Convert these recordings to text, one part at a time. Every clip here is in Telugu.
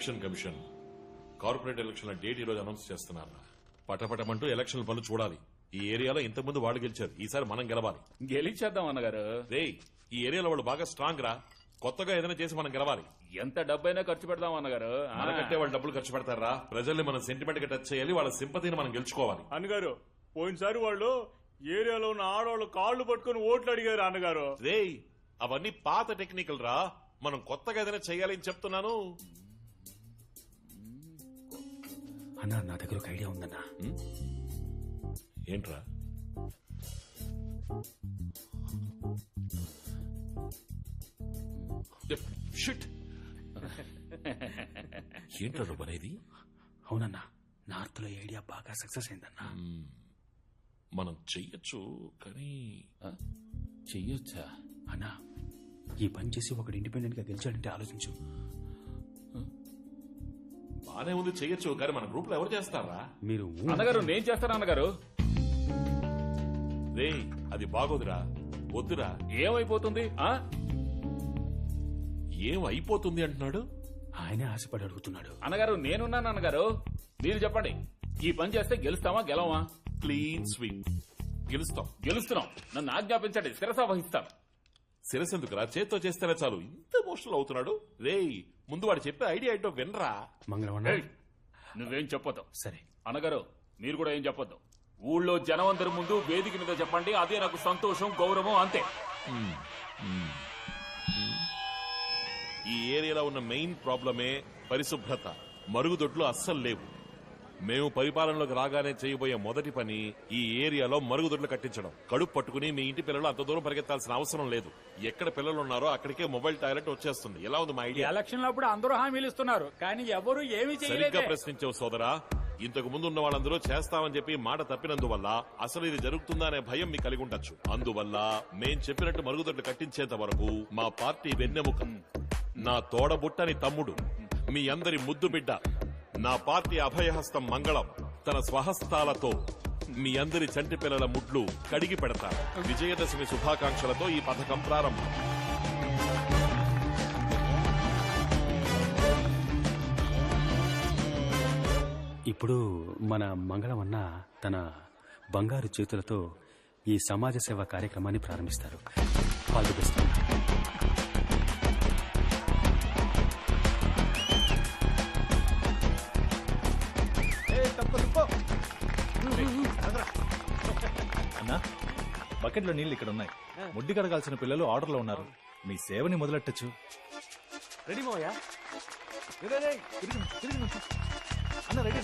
ఎలక్షన్ కమిషన్ కార్పొరేట్ ఎలక్షన్ల డేట్ ఈ రోజు అనౌన్స్ చేస్తున్నారు. పటపటమంటూ ఎలక్షన్ పనులు చూడాలి. ఈ ఏరియాలో ఇంతకుముందు వాళ్ళు గెలిచారు, ఈసారి మనం గెలవాలి. గెలిచేద్దాం అన్నగారు. రే, ఈ ఏరియాలో వాళ్ళు బాగా స్ట్రాంగ్ రా. కొత్తగా ఏదైనా చేసి మనం గెలవాలి. ఎంత డబ్బైనా ఖర్చు పెడదాం అన్నగారు. మనకంటే వాళ్ళు డబ్బులు ఖర్చు పెడతారా? ప్రజల్ని మనం సెంటిమెంట్ గా టచ్ చేయాలి, వాళ్ళ సింపతిని మనం గెలుచుకోవాలి. అన్నగారు, పోయినసారి వాళ్ళు ఏరియాలో ఉన్న ఆడవాళ్ళు కాళ్లు పట్టుకుని ఓట్లు అడిగారు అన్నగారు. రే, అవన్నీ పాత టెక్నికల్ రా. మనం కొత్తగా ఏదైనా చేయాలి అని చెప్తున్నాను. అన్నా, నా దగ్గర ఒక ఐడియా ఉందన్నా. ఏంట్రా? షిట్. ఏంట్రా నువ్వు అనేది? అవునన్నా, నార్త్ లో ఐడియా బాగా సక్సెస్ అయిందన్నా. మనం చెయ్యొచ్చు, కానీ చెయ్యొచ్చా అన్నా? ఈ పని చేసి ఒకడు ఇండిపెండెంట్ గా గెలిచాడంటే ఆలోచించు. బానే ఉంది, చెయ్యొచ్చు, కానీ మన గ్రూప్ లో ఎవరు చేస్తారా? మీరు అన్నగారు, నేను చేస్తాను అన్నగారు. రే, అది బాగోదురా, వద్దురా. ఏమైపోతుంది? ఏం అయిపోతుంది అంటున్నాడు? ఆయనే ఆశపడి అడుగుతున్నాడు. అన్నగారు, నేనున్నాను అన్నగారు. మీరు చెప్పండి, ఈ పని చేస్తే గెలుస్తామా గెలవా? Clean sweep. గెలుస్తాం. గెలుస్తున్నాం. నన్ను ఆజ్ఞాపించండి, శిరస వహిస్తాం. శిరసెందుకురా, చేత్తో చేస్తేనే చాలు. ఇంత ఎమోషనల్ అవుతున్నాడు. రే, ముందు వాడు చెప్పే ఐడియా ఏంటో వినరా. మంగళవారం ఏయ్, నువ్వేం చెప్పొద్దు. సరే అన్నగారు, మీరు కూడా ఏం చెప్పొద్దు. ఊళ్ళో జనమందరి ముందు వేదిక మీద చెప్పండి, అదే నాకు సంతోషం, గౌరవం, అంతే. ఈ ఏరియాలో ఉన్న మెయిన్ ప్రాబ్లమే పరిశుభ్రత. మరుగుదొడ్లు అస్సలు లేవు. మేము పరిపాలనలోకి రాగానే చేయబోయే మొదటి పని ఈ ఏరియాలో మరుగుదొడ్లు కట్టించడం. కడుపు పట్టుకుని మీ ఇంటి పిల్లలు అంత దూరం పరిగెత్తాల్సిన అవసరం లేదు. ఎక్కడ పిల్లలు ఉన్నారో అక్కడికే మొబైల్ టాయిలెట్ వచ్చేస్తుంది. ఎలా ఉంది మా ఐడియా? ఎలక్షన్ అప్పుడు అందరూ హామీలు ఇస్తున్నారు, కానీ ఎవరు ఏమీ సరిగ్గా చేయలేదు. ప్రశ్నించావు సోదరా. ఇంతకు ముందు ఉన్న వాళ్ళందరూ చేస్తామని చెప్పి మాట తప్పినందువల్ల అసలు ఇది జరుగుతుందా అనే భయం మీకు కలిగి ఉండొచ్చు. అందువల్ల మేం చెప్పినట్టు మరుగుదొడ్లు కట్టించేంత వరకు మా పార్టీ వెన్నెముక, నా తోడబుట్టని తమ్ముడు, మీ అందరి ముద్దు బిడ్డ, నా పార్టీ అభయహస్తం మంగళం తన స్వహస్తాలతో మీ అందరి చంటి పిల్లల ముడ్లు కడిగి పెడతారు. విజయదశమి శుభాకాంక్షలతో ఈ పథకం ప్రారంభం. ఇప్పుడు మన మంగళవన్న తన బంగారు చేతులతో ఈ సమాజ సేవ కార్యక్రమాన్ని ప్రారంభిస్తారు. All the best. అన్నా, బకెట్లో నీళ్లు ఇక్కడ ఉన్నాయి. ముడ్డి కడగాల్సిన పిల్లలు ఆర్డర్లో ఉన్నారు. మీ సేవని మొదలెట్టచ్చు. రెడీ మోయా? అన్న రెడీ.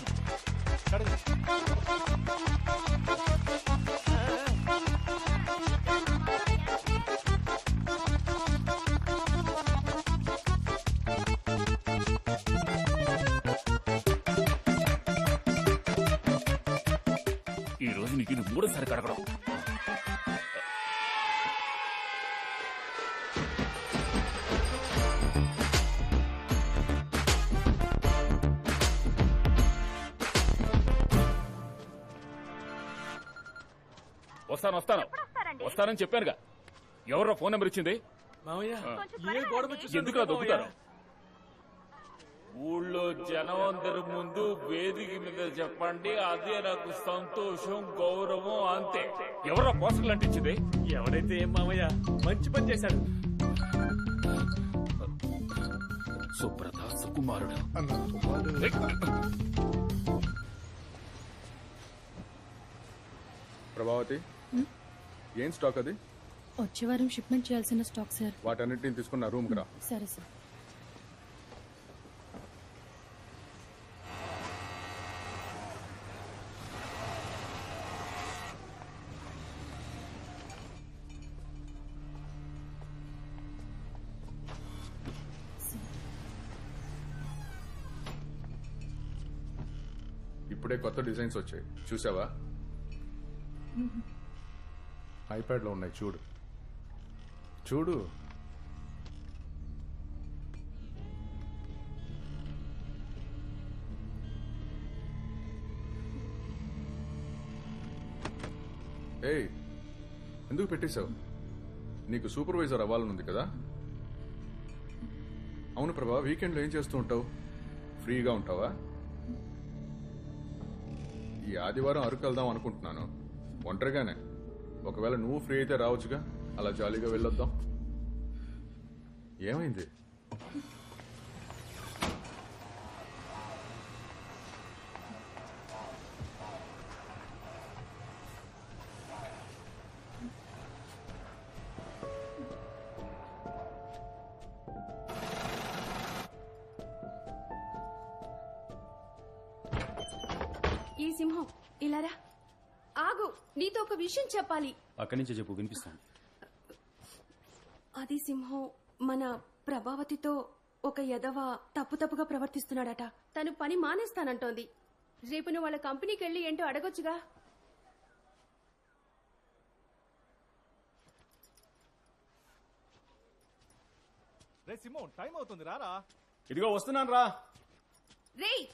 ఈ రోజు నీకు ఇది మూడోసారి కడగడం. వస్తానని చెప్పానుగా. ఎవరో ఫోన్ నెంబర్ ఇచ్చింది? ఎందుకు దొక్కుతారు? ఊళ్ళో జనం అందరి ముందు వేదిక మీద చెప్పండి, అదే నాకు సంతోషం, గౌరవం, అంతే. ఎవరో పోస్టర్లు అంటించింది? ఎవరైతే ఏం మామయ్య, మంచి పని చేశాడు. సుబ్రత సుకుమారుడు. ప్రభావతి, ఏం స్టాక్ అది? వచ్చే వారం షిప్మెంట్ చేయాల్సిన స్టాక్ సార్. వాటన్నిటిని తీసుకున్న రూమ్ కి రా. సరే సార్. ఇప్పుడే కొత్త డిజైన్స్ వచ్చాయి, చూసావా? ఐప్యాడ్ లో ఉన్నాయి, చూడు చూడు. ఏయ్, ఎందుకు పెట్టేశావు? నీకు సూపర్వైజర్ అవ్వాలనుంది కదా? అవును ప్రభా, వీకెండ్లో ఏం చేస్తూ ఉంటావు? ఫ్రీగా ఉంటావా? ఈ ఆదివారం అరకు వెళ్దాం అనుకుంటున్నాను, ఒంటరిగానే. ఒకవేళ నువ్వు ఫ్రీ అయితే రావచ్చుగా, అలా జాలీగా వెళ్ళొద్దాం. ఏమైంది? ఈ సింహం ఇలారా. ఆగు, నీతో ఒక విషయం చెప్పాలి. అక్కడి నుంచి చెప్పు, వినిపిస్తాను. అది సింహం మన ప్రభావతితో ఒక ఎదవ తప్పుగా ప్రవర్తిస్తున్నాడట. తను పని మానేస్తానంటోంది. రేపు నువ్వు వాళ్ళ కంపెనీకి వెళ్ళి ఏంటో అడగొచ్చుగా. రే సింహం, టైం అవుతుంది, రారా. ఇదిగో వస్తున్నాను రా. రేయ్,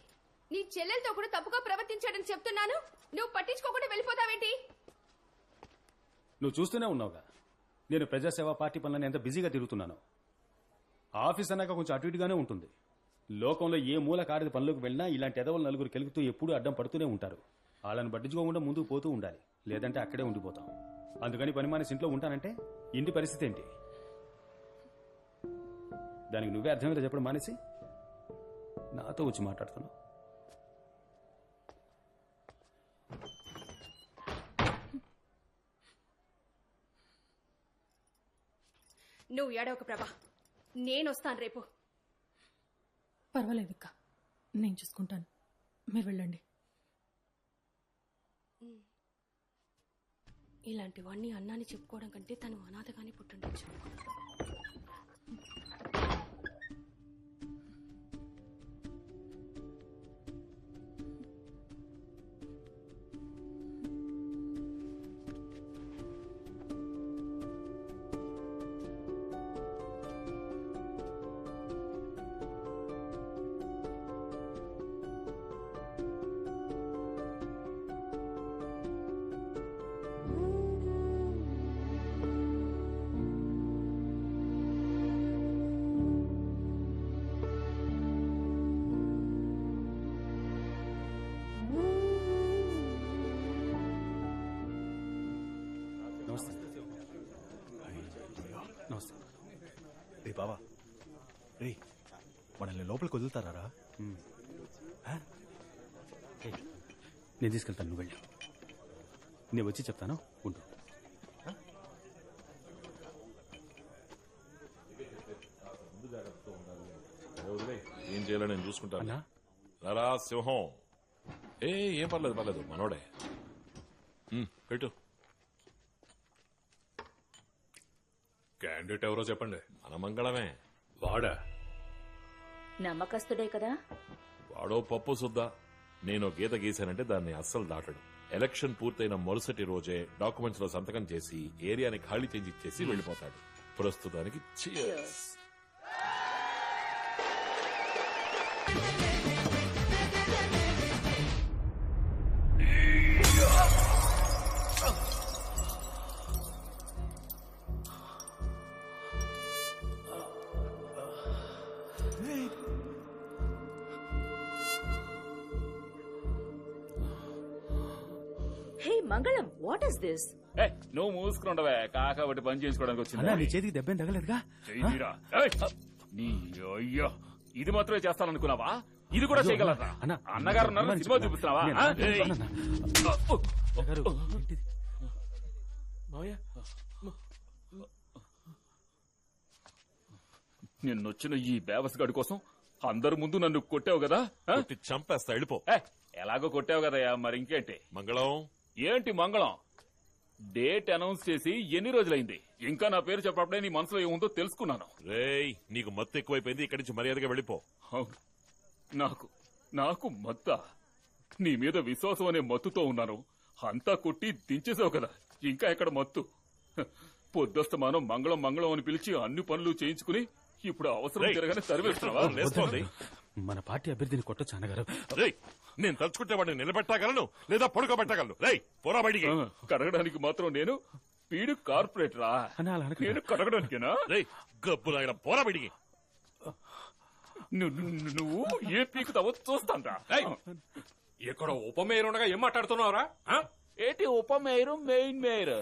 నీ చెల్లెలతో కూడా తప్పుగా ప్రవర్తించాడని చెప్తున్నాను, నువ్వు పట్టించుకోకుండా వెళ్ళిపోతావేంటి? నువ్వు చూస్తూనే ఉన్నావుగా, నేను ప్రజాసేవా పార్టీ పనులను ఎంత బిజీగా తిరుగుతున్నాను. ఆఫీస్ అన్నాక కొంచెం అటు ఇటుగానే ఉంటుంది. లోకంలో ఏ మూల కాడిది పనులకు వెళ్ళినా ఇలాంటి ఎదవలు నలుగురు కెలుగుతూ ఎప్పుడూ అడ్డం పడుతూనే ఉంటారు. వాళ్ళని పట్టించుకోకుండా ముందుకు పోతూ ఉండాలి, లేదంటే అక్కడే ఉండిపోతాం. అందుకని పని మానేసి ఇంట్లో ఉంటానంటే ఇంటి పరిస్థితి ఏంటి? దానికి నువ్వే అర్థమైతే చెప్పడం మానేసి నాతో వచ్చి మాట్లాడుతున్నావు. నువ్వు ఏడవక ప్రభా, నేనొస్తాను రేపు. పర్వాలేదు అక్క, నేను చూసుకుంటాను, మీరు వెళ్ళండి. ఇలాంటివన్నీ అన్నాన్ని చెప్పుకోవడం కంటే తను అనాథగానే పుట్టుండొచ్చు. నమస్తే. రే బావా, రే మనల్ని లోపలికి వదులుతారా? నేను తీసుకెళ్తాను, నువ్వు వెళ్ళు. నేను వచ్చి చెప్తాను, ఉండు. ఏం చేయాలో నేను చూసుకుంటాను. అన్నా, రారా సింహం. ఏం పర్లేదు మనోడే. పెట్టు. క్యాండిడేట్ ఎవరో చెప్పండి. మన మంగళమే. వాడా? నమ్మకస్తుడే కదా. వాడో పప్పు సుద్దా. నేను గీత గీశానంటే దాన్ని అస్సలు దాటడు. ఎలక్షన్ పూర్తయిన మరుసటి రోజే డాక్యుమెంట్స్ లో సంతకం చేసి ఏరియాని ఖాళీ చేంజ్ ఇచ్చేసి వెళ్లిపోతాడు. ప్రస్తుతానికి cheers. హే మంగళం, వాట్ ఇస్ దిస్? నువ్వు మూసుకుండవే, కాకబట్టి పని చేసుకోవడానికి అన్నా, నీ వచ్చింది. చేతికి దెబ్బేం తగలేదుగా? చెయ్యిరా. ఏయ్! నీ అయ్యో, ఇది మాత్రమే చేస్తాననుకున్నావా? ఇది కూడా చేయగలరా? అన్నా, అన్నగారు నన్ను అన్నా, సినిమా చూపిస్తున్నావా? నేను ఆ? అన్నా, ఏయ్! అన్నా, అన్నగారు, ఏంటిది? నిన్నొచ్చిన ఈ బేవసగాడి కోసం అందరి ముందు నన్ను కొట్టావు కదా? ఆ? కొట్టి చంపేస్తా, వెళ్ళిపో. ఎలాగో కొట్టావు కదయ్యా, మరి ఇంకేంటి? మంగళం. ఏంటి మంగళం? డేట్ అనౌన్స్ చేసి ఎన్ని రోజులైంది? ఇంకా నా పేరు చెప్పప్పుడే నీ మనసులో ఏముందో తెలుసుకున్నాను. రేయ్, నీకు మత్తు ఎక్కువైపోయింది. ఇక్కడి నుంచి మర్యాదగా వెళ్ళిపో. అవును, నాకు మత్త. నీ మీద విశ్వాసం అనే మత్తుతో ఉన్నాను. అంతా కొట్టి దించేసావు కదా, ఇంకా ఎక్కడ మత్తు? పొద్దస్తమానం మంగళం మంగళం అని పిలిచి అన్ని పనులు చేయించుకుని ఇప్పుడు అవసరం తిరగానే సర్వేస్తున్నావా? లేస్తోంది. మన పార్టీ అభ్యర్థిని కొట్టొచ్చు అన్నగారు. రేయ్, నేను తలుచుకుంటే వాడిని నిలబెట్టగలను లేదా పడుకోబెట్టగలను. రేయ్, పోరా బయటికి. కడగడానికి మాత్రం నేను పీడు కార్పొరేటరా? అన్నా, అలా అనకండి. నేను కడగడానికేనా? రేయ్, గబ్బు నాయన, పోరా బయటికి. నువ్వు ఏ పీకుతావో చూస్తాంరా. ఇక్కడ ఉప మేయర్ ఉండగా ఏం మాట్లాడుతున్నావురా? ఆ? ఏంటి ఉప మేయరు మెయిన్ మేయర్?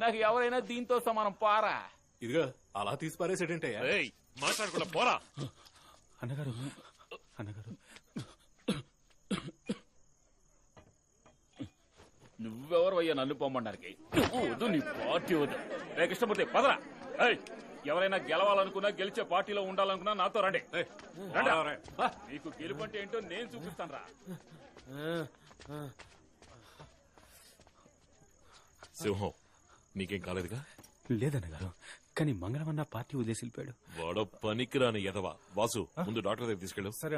నాకు ఎవరైనా దీంతో సమానం పారా. ఇదిగో అలా తీసి పారేసేటంటయ్యా. ఏయ్, మాట్లాడకుండా పోరా. అన్నగారు అన్నగారు నువ్వెవరు అయ్యా నన్ను పొమ్మడానికి? నువ్వు వద్దు, నీ పార్టీ వద్దు. రే కృష్ణమూర్తి పదరా. ఏయ్, ఎవరైనా గెలవాలనుకున్నా గెలిచే పార్టీలో ఉండాలనుకున్నా నాతో రండి. రండి. నీకు గెలుపంటే ఏంటో నేను చూపిస్తాను రా. సింహం, నీకేం కాలేదుగా? లేదన్నగారు, కానీ మంగళం అన్న పార్టీ వదిలేసి వెళ్ళిపోయాడు. వాడో పనికిరాని ఎదవా. వాసు, ముందు డాక్టర్ దగ్గర తీసుకెళ్ళు. సరే